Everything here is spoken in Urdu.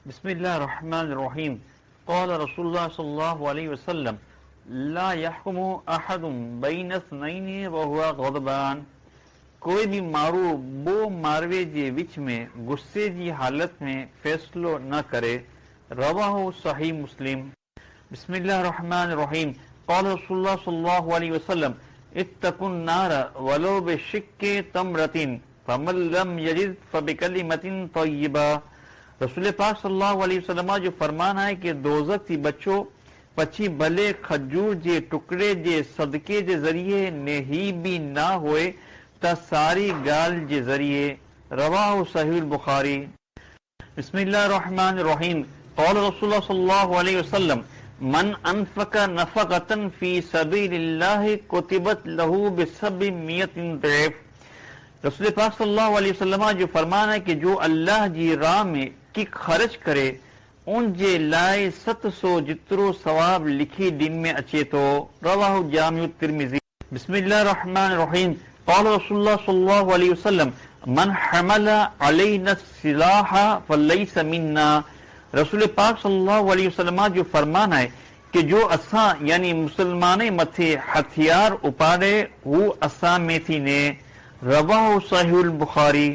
بسم اللہ الرحمن الرحیم قال رسول اللہ صلی اللہ علیہ وسلم لا يحكم احد بین اثنین وهو غضبان، کوئی بھی مارو بو ماروے جے وچ میں غصے جی حالت میں فیصلو نہ کرے، رواہ صحیح مسلم۔ بسم اللہ الرحمن الرحیم قال رسول اللہ صلی اللہ علیہ وسلم اتقوا النار ولو بشق تمرۃ فمن لم یجد فبکلمۃ طیبہ۔ رسول پاک صلی اللہ علیہ وسلم جو فرمان ہے کہ دوزخ تھی بچو پچھی بھلے کھجور جے ٹکڑے جے صدقے جے ذریعے نہیں بھی نہ ہوئے تا ساری گال جے ذریعے، رواہ صحیح البخاری۔ بسم اللہ الرحمن الرحیم قال رسول اللہ صلی اللہ علیہ وسلم من انفق نفقۃ فی سبیل اللہ کتبت لہ ب700 ضعف۔ رسول پاک صلی اللہ علیہ وسلم جو فرمان ہے کہ جو اللہ جی راہ میں کی خرچ کرے ان جے لائے 700 جترو ثواب لکھی دن میں اچے تو، رواہ جامع الترمذی۔ بسم اللہ الرحمن الرحیم قال رسول اللہ صلی اللہ علیہ وسلم من حمل علینا السلاح فلیس منا۔ رسول پاک صلی اللہ علیہ وسلم جو فرمان ہے کہ جو اساں یعنی مسلمانے متھے ہتھیار اپارے وہ اساں میں تھی نے، رواہ صحیح البخاری۔